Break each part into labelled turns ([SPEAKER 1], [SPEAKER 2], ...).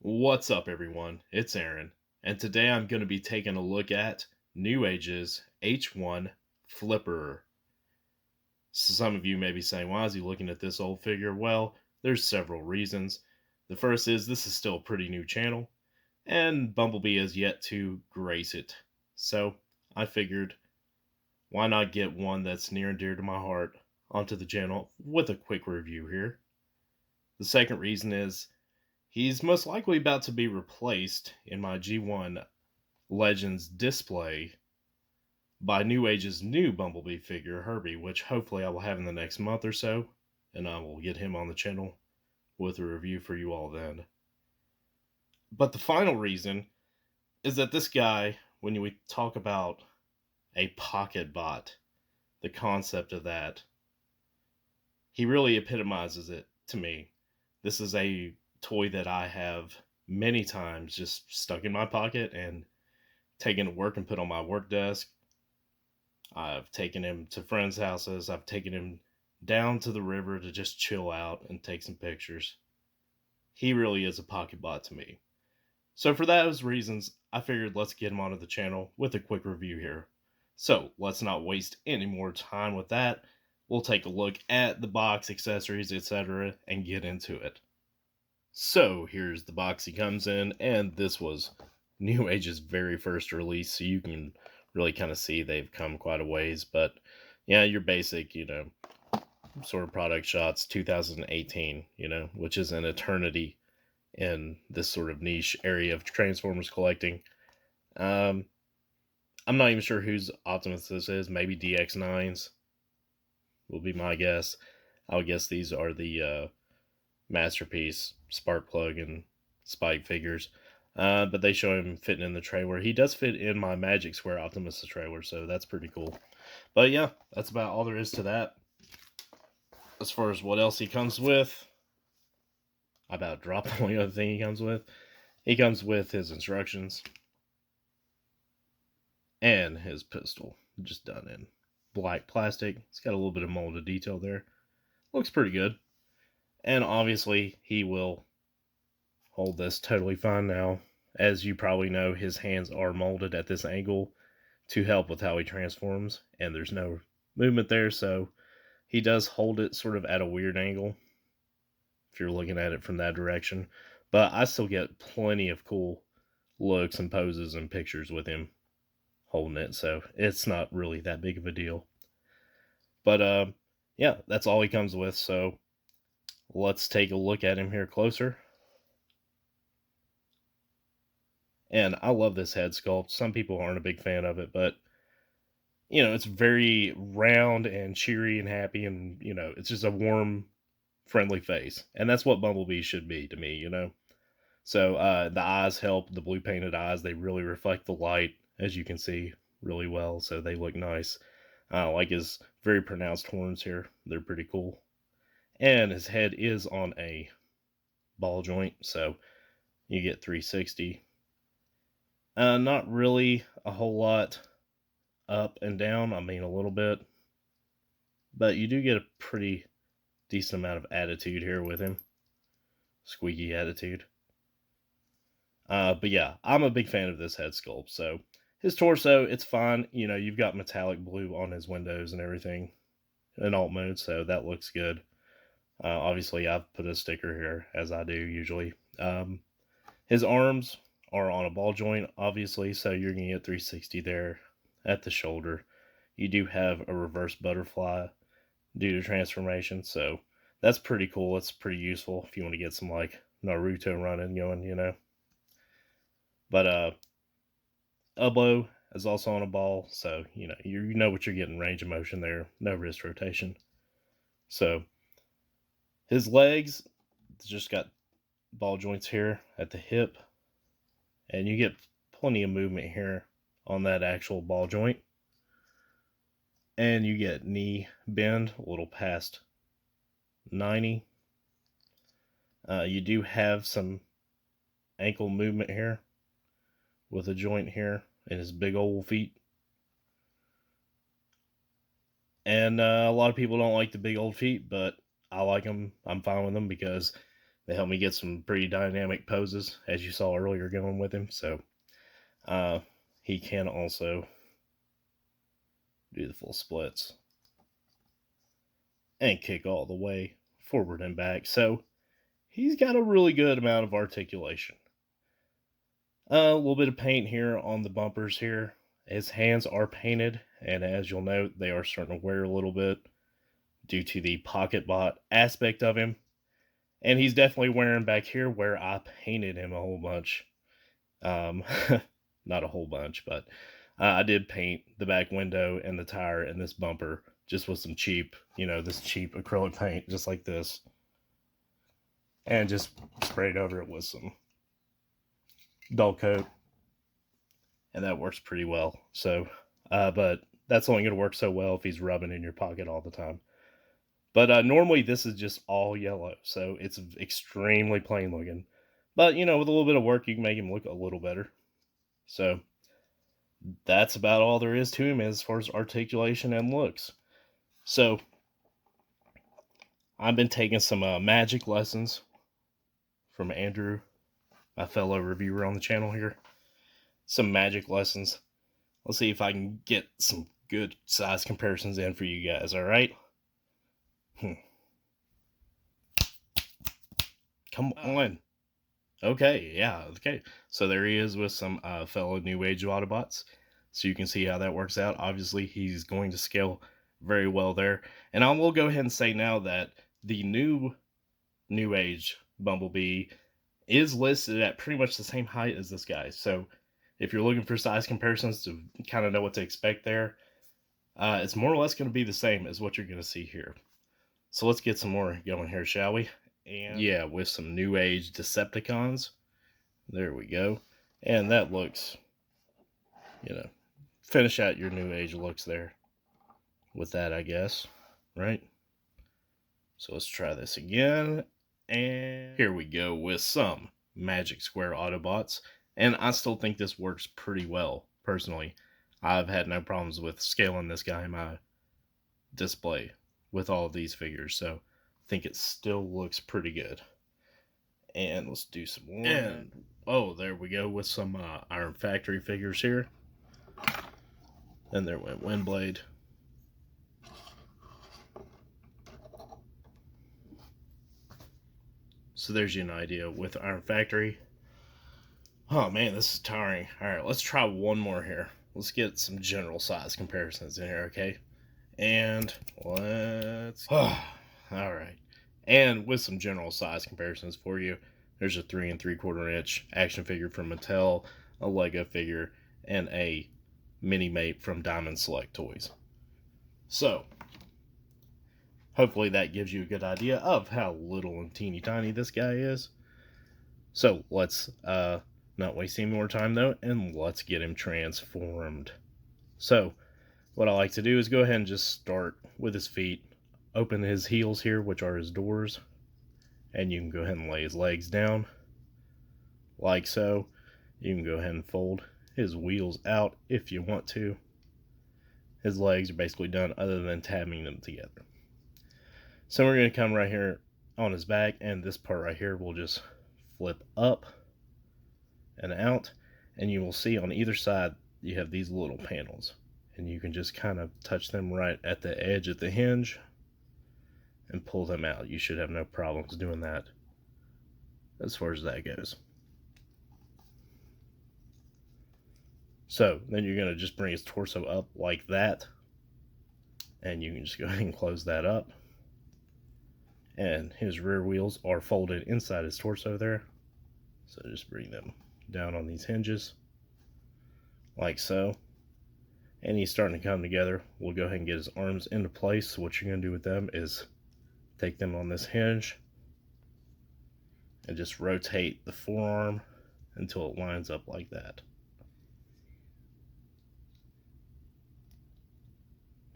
[SPEAKER 1] What's up, everyone? It's Aaron, and today I'm going to be taking a look at NewAge's H01 Flipper. So some of you may be saying, why is he looking at this old figure? Well, there's several reasons. The first is this is still a pretty new channel, and Bumblebee has yet to grace it. So I figured, why not get one that's near and dear to my heart onto the channel with a quick review here. The second reason is he's most likely about to be replaced in my G1 Legends display by NewAge's new Bumblebee figure, Herbie, which hopefully I will have in the next month or so, and I will get him on the channel with a review for you all then. But the final reason is that this guy, when we talk about a pocket bot, the concept of that, he really epitomizes it to me. This is a toy that I have many times just stuck in my pocket and taken to work and put on my work desk. I've taken him to friends' houses. I've taken him down to the river to just chill out and take some pictures. He really is a pocket bot to me. So for those reasons, I figured let's get him onto the channel with a quick review here. So let's not waste any more time with that. We'll take a look at the box, accessories, etc., and get into it. So here's the box he comes in, and this was NewAge's very first release, so you can really kind of see they've come quite a ways. But yeah, your basic, sort of product shots, 2018, which is an eternity in this sort of niche area of Transformers collecting. Um, I'm not even sure whose Optimus this is. Maybe DX9's will be my guess. I would guess these are the Masterpiece, Sparkplug, and Spike figures. But they show him fitting in the trailer. He does fit in my Magic Square Optimus trailer, so that's pretty cool. But yeah, that's about all there is to that. As far as what else he comes with, I about dropped the only other thing he comes with. He comes with his instructions and his pistol, just done in black plastic. It's got a little bit of molded detail there. Looks pretty good. And obviously, he will hold this totally fine now. As you probably know, his hands are molded at this angle to help with how he transforms, and there's no movement there, so he does hold it sort of at a weird angle if you're looking at it from that direction. But I still get plenty of cool looks and poses and pictures with him holding it, so it's not really that big of a deal. But yeah, that's all he comes with, so let's take a look at him here closer. And I love this head sculpt. Some people aren't a big fan of it, but it's very round and cheery and happy, and it's just a warm, friendly face. And that's what Bumblebee should be to me. So the eyes help, the blue painted eyes, they really reflect the light, as you can see, really well, so they look nice. I like his very pronounced horns here. They're pretty cool. And his head is on a ball joint, so you get 360. Not really a whole lot up and down. I mean, a little bit. But you do get a pretty decent amount of attitude here with him. Squeaky attitude. But yeah, I'm a big fan of this head sculpt. So his torso, it's fine. You've got metallic blue on his windows and everything in alt mode, so that looks good. Obviously, I've put a sticker here, as I do usually. His arms are on a ball joint, obviously, so you're going to get 360 there at the shoulder. You do have a reverse butterfly due to transformation, so that's pretty cool. It's pretty useful if you want to get some, like, Naruto running going. But elbow is also on a ball, so, you know what you're getting, range of motion there, no wrist rotation. So, his legs just got ball joints here at the hip, and you get plenty of movement here on that actual ball joint. And you get knee bend a little past 90. You do have some ankle movement here with a joint here in his big old feet. And a lot of people don't like the big old feet, but I like them. I'm fine with them because They help me get some pretty dynamic poses, as you saw earlier going with him. So he can also do the full splits and kick all the way forward and back. So he's got a really good amount of articulation. A little bit of paint here on the bumpers here. His hands are painted, and as you'll note, they are starting to wear a little bit due to the pocket bot aspect of him. And he's definitely wearing back here where I painted him a whole bunch. Not a whole bunch, but I did paint the back window and the tire and this bumper just with some cheap, this cheap acrylic paint, just like this. And just sprayed over it with some dull coat. And that works pretty well. So, but that's only going to work so well if he's rubbing in your pocket all the time. But normally this is just all yellow, so it's extremely plain looking. But, with a little bit of work, you can make him look a little better. So that's about all there is to him as far as articulation and looks. So I've been taking some magic lessons from Andrew, my fellow reviewer on the channel here. Some magic lessons. Let's see if I can get some good size comparisons in for you guys, alright? Come on. Okay, yeah, okay. So there he is with some fellow NewAge Autobots. So you can see how that works out. Obviously, he's going to scale very well there. And I will go ahead and say now that the NewAge Bumblebee is listed at pretty much the same height as this guy. So if you're looking for size comparisons to kind of know what to expect there, it's more or less going to be the same as what you're going to see here. So let's get some more going here, shall we? And yeah, with some NewAge Decepticons. There we go. And that looks, finish out your NewAge looks there with that, I guess, right? So let's try this again. And here we go with some Magic Square Autobots. And I still think this works pretty well, personally. I've had no problems with scaling this guy in my display with all of these figures, so I think it still looks pretty good. And let's do some more. And oh, there we go with some Iron Factory figures here. And there went Windblade. So there's you an idea with Iron Factory. Oh man, this is tiring. Alright, let's try one more here. Let's get some general size comparisons in here, okay? And let's... Alright. And with some general size comparisons for you, there's a 3 3/4 inch action figure from Mattel, a Lego figure, and a mini-mate from Diamond Select Toys. So, hopefully that gives you a good idea of how little and teeny tiny this guy is. So, let's not waste any more time though, and let's get him transformed. So, what I like to do is go ahead and just start with his feet. Open his heels here, which are his doors. And you can go ahead and lay his legs down. Like so. You can go ahead and fold his wheels out if you want to. His legs are basically done other than tabbing them together. So we're going to come right here on his back. And this part right here will just flip up and out. And you will see on either side you have these little panels. And you can just kind of touch them right at the edge of the hinge and pull them out. You should have no problems doing that as far as that goes. So then you're going to just bring his torso up like that. And you can just go ahead and close that up. And his rear wheels are folded inside his torso there. So just bring them down on these hinges like so. And he's starting to come together. We'll go ahead and get his arms into place. So what you're going to do with them is take them on this hinge and just rotate the forearm until it lines up like that.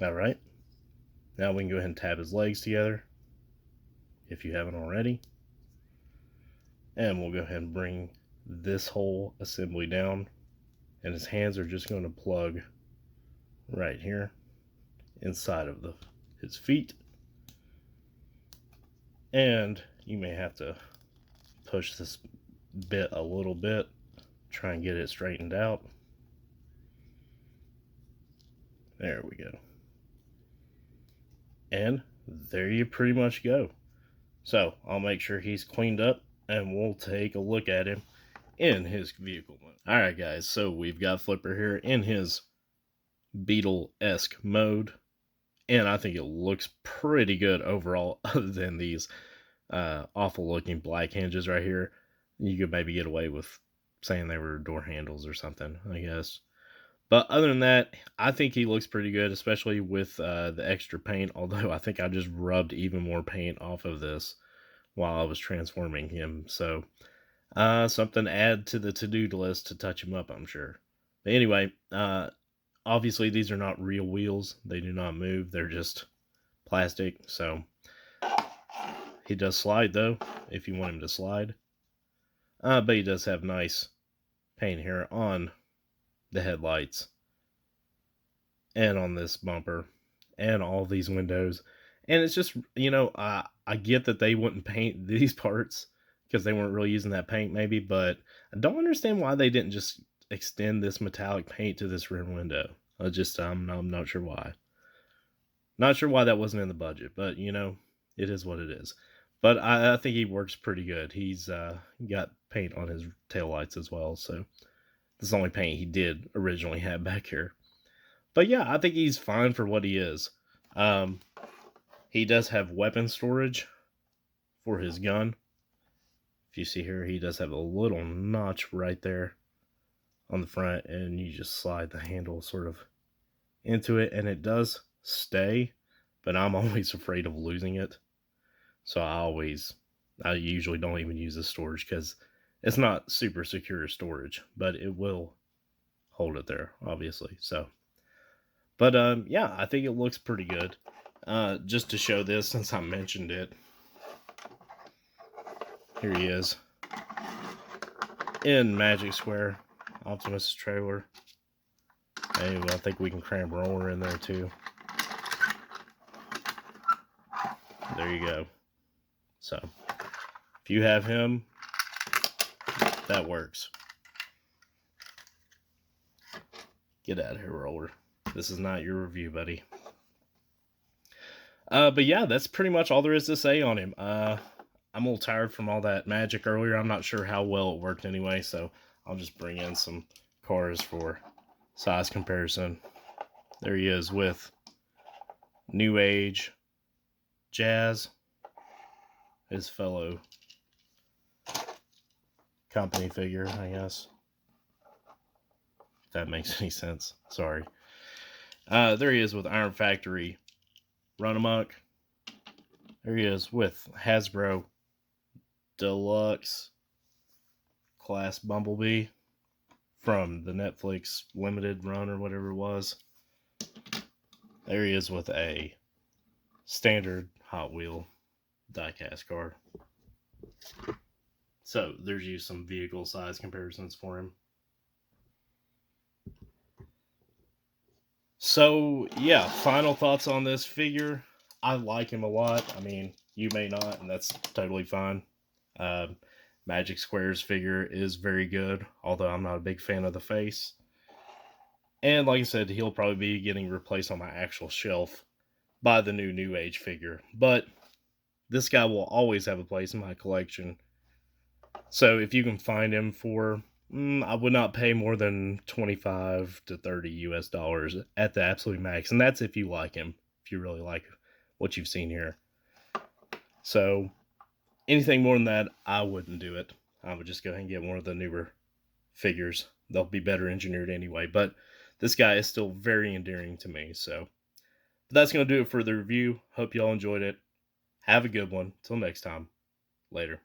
[SPEAKER 1] Alright, now we can go ahead and tab his legs together if you haven't already. And we'll go ahead and bring this whole assembly down, and his hands are just going to plug right here inside of his feet. And you may have to push this bit a little bit, try and get it straightened out. There we go. And there you pretty much go. So I'll make sure he's cleaned up and we'll take a look at him in his vehicle mode. Alright guys, so we've got Flipper here in his Beetle-esque mode. And I think it looks pretty good overall, other than these awful looking black hinges right here. You could maybe get away with saying they were door handles or something, I guess. But other than that, I think he looks pretty good, especially with the extra paint. Although I think I just rubbed even more paint off of this while I was transforming him. So something to add to the to-do list to touch him up, I'm sure. But anyway, obviously these are not real wheels. They do not move. They're just plastic. So he does slide though, if you want him to slide. But he does have nice paint here on the headlights and on this bumper and all these windows. And it's just, you know, I get that they wouldn't paint these parts because they weren't really using that paint maybe, but I don't understand why they didn't just extend this metallic paint to this rear window. I'm not sure why. Not sure why that wasn't in the budget, but you know, it is what it is. But I think he works pretty good. He's got paint on his taillights as well, so this is the only paint he did originally have back here. But yeah, I think he's fine for what he is. He does have weapon storage for his gun. If you see here, he does have a little notch right there on the front, and you just slide the handle sort of into it, and it does stay, but I'm always afraid of losing it. So I usually don't even use the storage because it's not super secure storage, but it will hold it there, obviously. So, but yeah, I think it looks pretty good. Just to show this, since I mentioned it, here he is in Magic Square, Optimus trailer. Hey, well, I think we can cram Roller in there too. There you go. So, if you have him, that works. Get out of here, Roller. This is not your review, buddy. But yeah, that's pretty much all there is to say on him. I'm a little tired from all that magic earlier. I'm not sure how well it worked anyway, so I'll just bring in some cars for size comparison. There he is with NewAge Jazz, his fellow company figure, I guess. If that makes any sense. Sorry. There he is with Iron Factory Run Amok. There he is with Hasbro Deluxe Class Bumblebee from the Netflix limited run or whatever it was. There he is with a standard Hot Wheel diecast car. So there's you some vehicle size comparisons for him. So yeah, final thoughts on this figure. I like him a lot. I mean, you may not, and that's totally fine. Magic Square's figure is very good, although I'm not a big fan of the face. And like I said, he'll probably be getting replaced on my actual shelf by the new NewAge figure. But this guy will always have a place in my collection. So if you can find him for, I would not pay more than 25 to 30 US dollars at the absolute max. And that's if you like him, if you really like what you've seen here. So anything more than that, I wouldn't do it. I would just go ahead and get one of the newer figures. They'll be better engineered anyway. But this guy is still very endearing to me. So but that's going to do it for the review. Hope y'all enjoyed it. Have a good one. Till next time. Later.